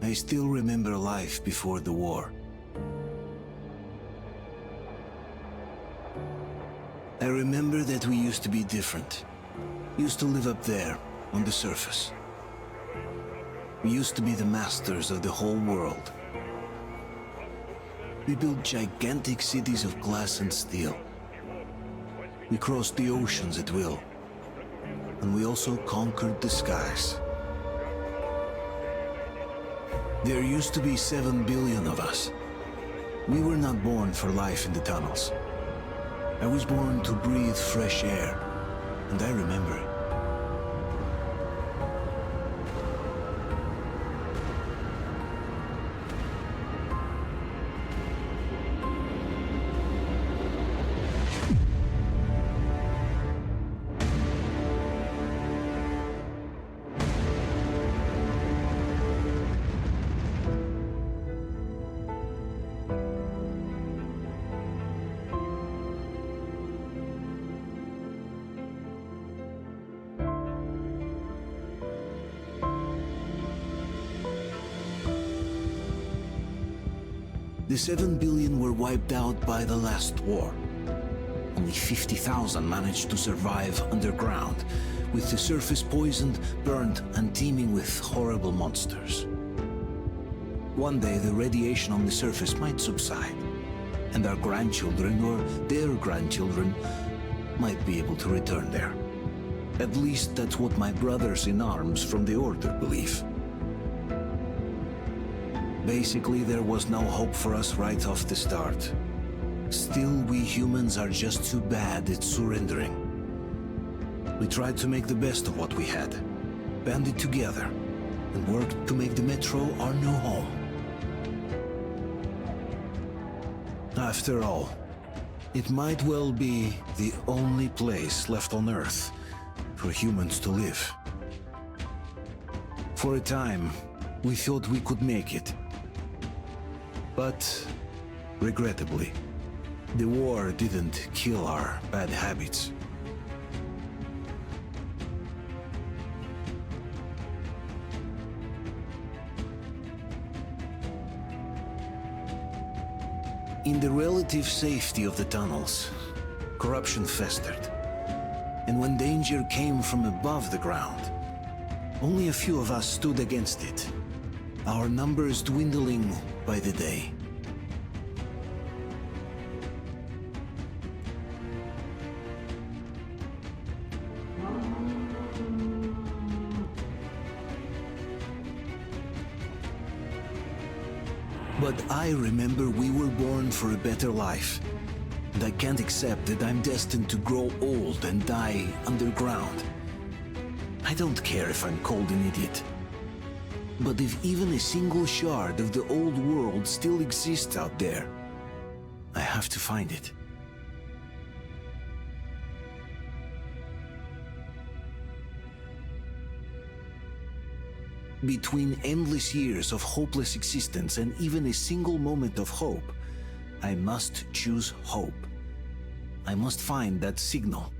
I still remember life before the war. I remember that we used to be different. Used to live up there, on the surface. We used to be the masters of the whole world. We built gigantic cities of glass and steel. We crossed the oceans at will. And we also conquered the skies. There used to be 7 billion of us. We were not born for life in the tunnels. I was born to breathe fresh air, and I remember it. The 7 billion were wiped out by the last war. Only 50,000 managed to survive underground, with the surface poisoned, burned, and teeming with horrible monsters. One day the radiation on the surface might subside, and our grandchildren or their grandchildren might be able to return there. At least that's what my brothers in arms from the Order believe. Basically, there was no hope for us right off the start. Still, we humans are just too bad at surrendering. We tried to make the best of what we had, banded together, and worked to make the Metro our new home. After all, it might well be the only place left on Earth for humans to live. For a time, we thought we could make it. But, regrettably, the war didn't kill our bad habits. In the relative safety of the tunnels, corruption festered. And when danger came from above the ground, only a few of us stood against it, our numbers dwindling by the day. But I remember we were born for a better life, and I can't accept that I'm destined to grow old and die underground. I don't care if I'm called an idiot. But if even a single shard of the old world still exists out there, I have to find it. Between endless years of hopeless existence and even a single moment of hope, I must choose hope. I must find that signal.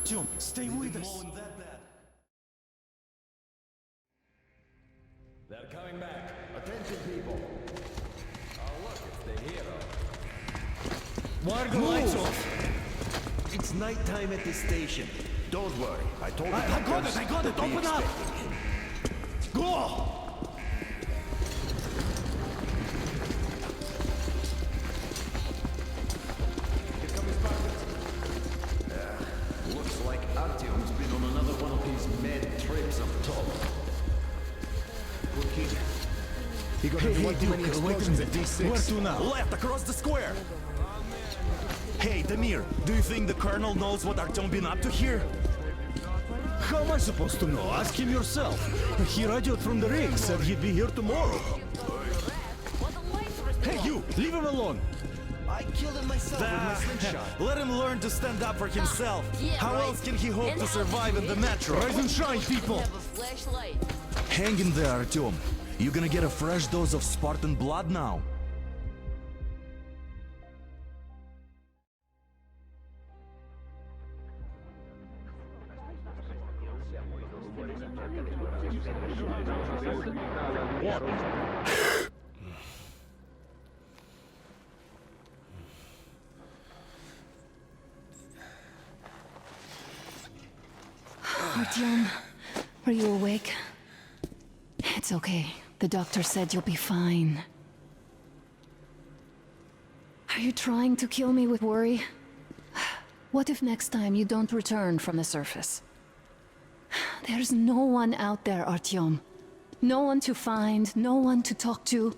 Артем, stay with us. They're coming back. Attention, people. Oh, look, it's the hero. Why are the lights off? It's nighttime at the station. Don't worry, I told you. I got it, open up! Go! He got way too many explosions at D6. Where to now? Left, across the square! Hey, Damir, do you think the Colonel knows what Artyom been up to here? How am I supposed to know? Ask him yourself. He radioed from the rig, said he'd be here tomorrow. Hey, you! Leave him alone! I killed him myself with my slingshot. Let him learn to stand up for himself. How else can he hope to survive in the metro? Rise and shine, people! Hang in there, Artyom. You're gonna get a fresh dose of Spartan blood now. Artyom, are you awake? It's okay. The doctor said you'll be fine. Are you trying to kill me with worry? What if next time you don't return from the surface? There's no one out there, Artyom. No one to find, no one to talk to.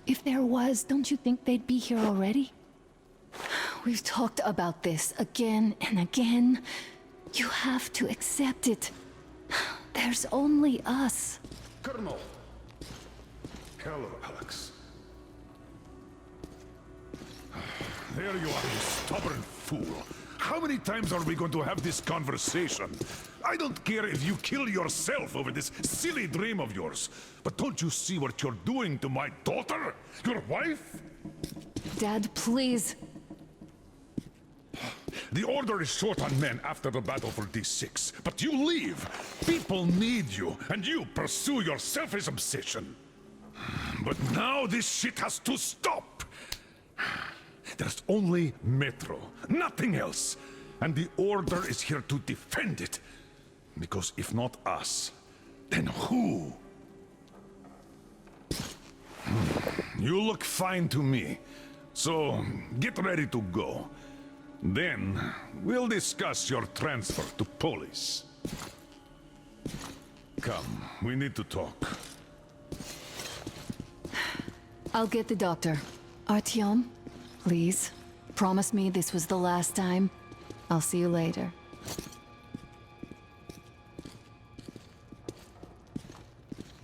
If there was, don't you think they'd be here already? We've talked about this again and again. You have to accept it. There's only us. Colonel! Hello, Alex. There you are, you stubborn fool. How many times are we going to have this conversation? I don't care if you kill yourself over this silly dream of yours. But don't you see what you're doing to my daughter? Your wife? Dad, please. The Order is short on men after the battle for D6, but you leave. People need you, and you pursue your selfish obsession. But now this shit has to stop. There's only Metro, nothing else. And the Order is here to defend it. Because if not us, then who? You look fine to me. So, get ready to go. Then, we'll discuss your transfer to police. Come, we need to talk. I'll get the doctor. Artyom, please. Promise me this was the last time. I'll see you later.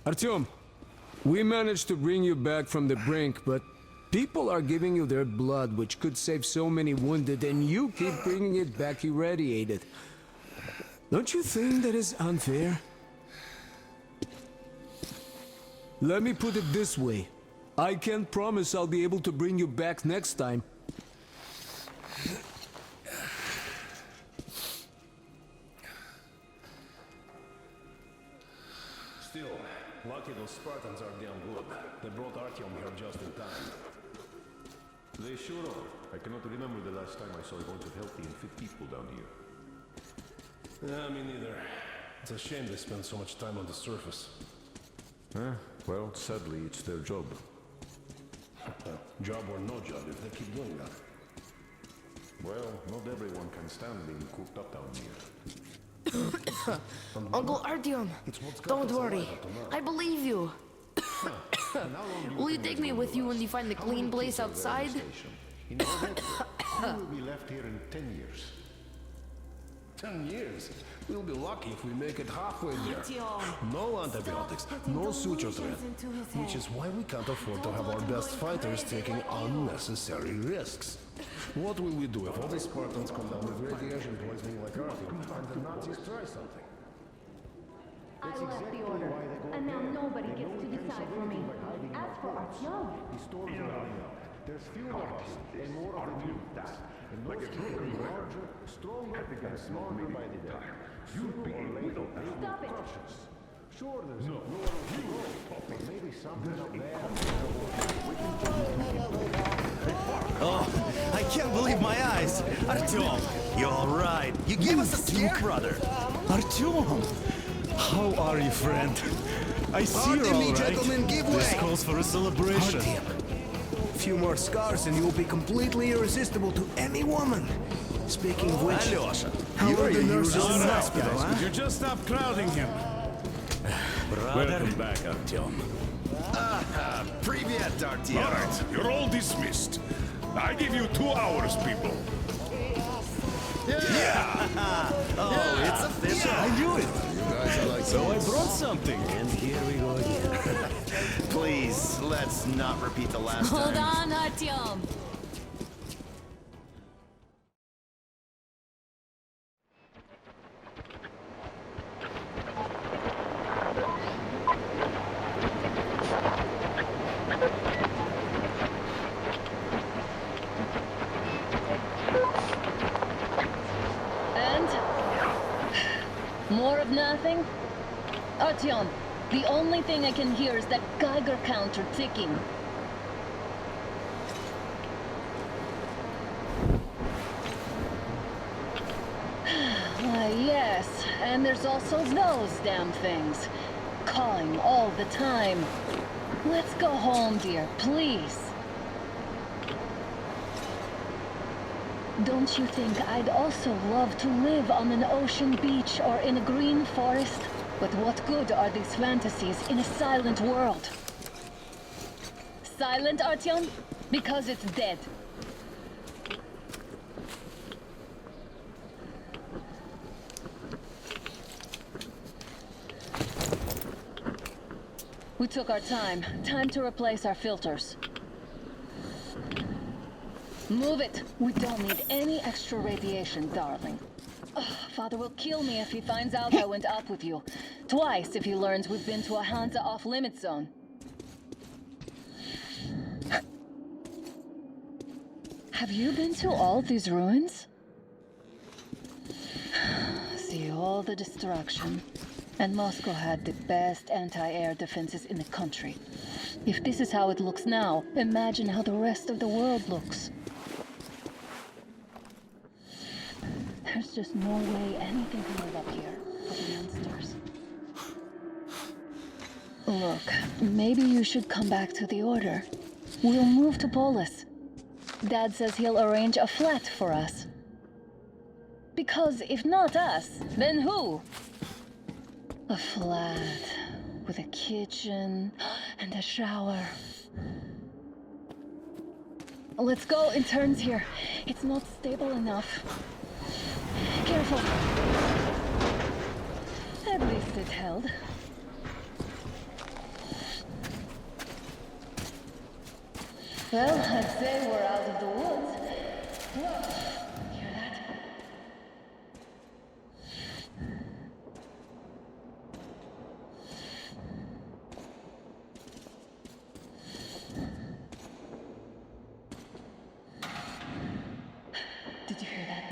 Artyom, we managed to bring you back from the brink, but people are giving you their blood, which could save so many wounded, and you keep bringing it back irradiated. Don't you think that is unfair? Let me put it this way. I can't promise I'll be able to bring you back next time. Still, lucky those Spartans are damn good. They brought Artyom here just in time. They sure are. I cannot remember the last time I saw a bunch of healthy and fit people down here. Yeah, me neither. It's a shame they spend so much time on the surface. Well, sadly, it's their job. Job or no job, if they keep doing that. Well, not everyone can stand being cooped up down here. Uncle Artyom, don't worry. I believe you. Will you take me with you when you find the clean place outside? In November, you will be left here in 10 years. 10 years? We'll be lucky if we make it halfway there. No antibiotics, no suture thread. Which is why we can't afford to have our best fighters taking unnecessary risks. What will we do if all the Spartans come down with radiation poisoning like Artyom and the Nazis try something? I left the Order, and now nobody gets to decide for me. As for Artyom... The storms are running out. There's fewer of us and more of the mutants. And those getting larger, stronger, and smarter by the day. You'd be able to Stop it! Sure, there's no but maybe something up there. Oh, I can't believe my eyes! Artyom, you're alright. You gave us a scare, brother. Artyom! How are you, friend? I see you're all right. Gentlemen, give This way. calls for a celebration. A few more scars and you will be completely irresistible to any woman. Speaking of which, Alyosha, how are the nurses in the hospital, Guys, huh? could you just stop crowding him? brother. Welcome back, Artyom. Привет, Artyom. All right, you're all dismissed. I give you 2 hours, people. Oh, it's official. I knew it. You guys are like So I brought something. And here we go again. Please, let's not repeat the last Hold time. on, Artyom. And? More of nothing? Artyom, the only thing I can hear is that Geiger counter ticking. Why, yes, and there's also those damn things. Calling all the time. Let's go home, dear, please. Don't you think I'd also love to live on an ocean beach or in a green forest? But what good are these fantasies in a silent world? Silent, Artyom? Because it's dead. We took our time. Time to replace our filters. Move it! We don't need any extra radiation, darling. Ugh, Father will kill me if he finds out I went up with you. Twice if he learns we've been to a Hansa off-limit zone. Have you been to all these ruins? See all the destruction. And Moscow had the best anti-air defenses in the country. If this is how it looks now, imagine how the rest of the world looks. There's just no way anything can live up here for the monsters. Look, maybe you should come back to the Order. We'll move to Polis. Dad says he'll arrange a flat for us. Because if not us, then who? A flat with a kitchen and a shower. Let's go in turns here. It's not stable enough. Careful. At least it held. Well, I'd say we're out of the woods. Whoa, hear that? Did you hear that?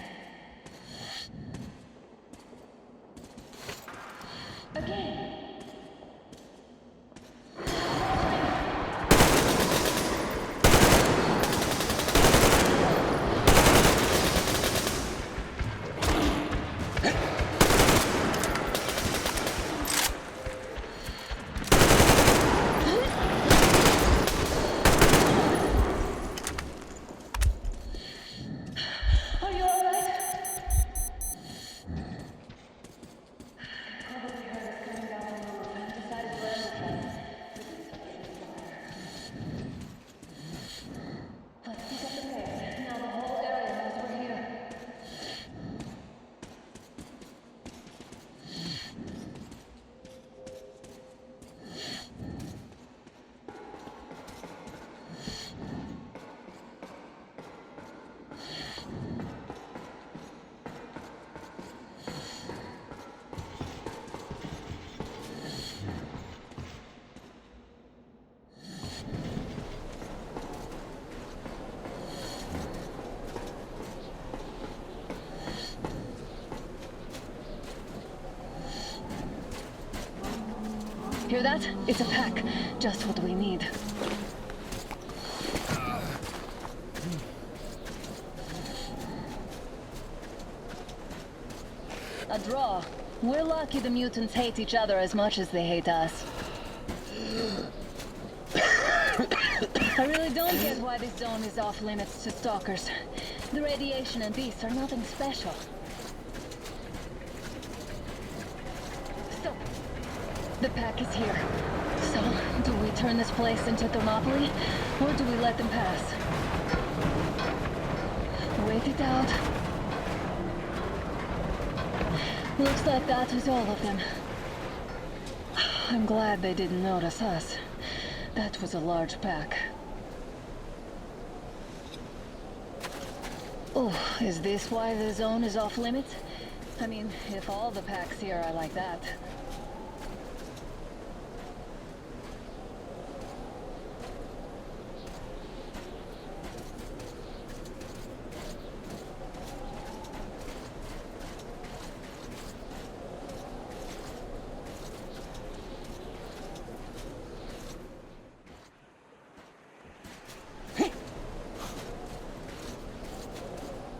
Again. Are you all right? Probably heard us coming down the roof and decided to ambush us. Let's pick up the pace. Now the whole area knows we're here. Hear that? It's a pack. Just what we need. A draw. We're lucky the mutants hate each other as much as they hate us. I really don't get why this zone is off limits to stalkers. The radiation and beasts are nothing special. Stop. The pack is here. So, Do we turn this place into Thermopylae, or do we let them pass? Wait it out. Looks like that was all of them. I'm glad they didn't notice us. That was a large pack. Oh, is this why the zone is off limits? I mean, if all the packs here are like that.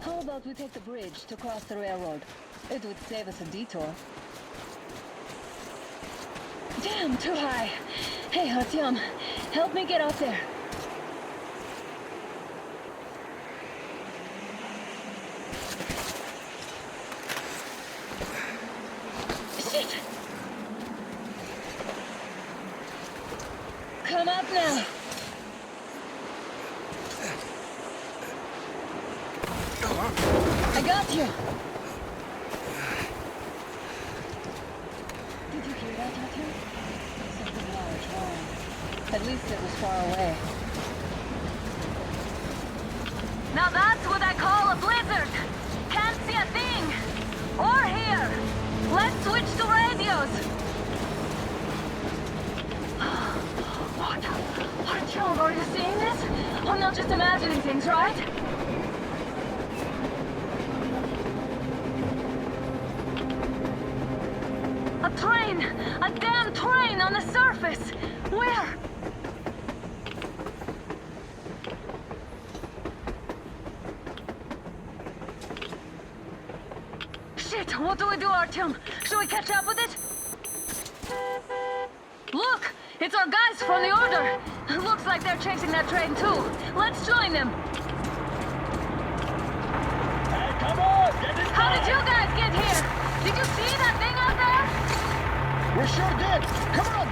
How about we take the bridge to cross the railroad? It would save us a detour. Damn, too high. Hey, Artyom, help me get out there. Shit! Come up now. I got you! Did you hear that, Artyom? Something large, roaring. At least it was far away. Now that's what I call a blizzard! Can't see a thing! Or hear! Let's switch to radios! What? Artyom, are you seeing this? I'm not just imagining things, right? A train! A damn train on the surface! Where? Shit! What do we do, Artyom? Should we catch up with it? Look! It's our guys from the Order! Looks like they're chasing that train too. Let's join them! Hey, come on! Get it! How did you guys get here? Did you see that thing out there? We sure did! Come on,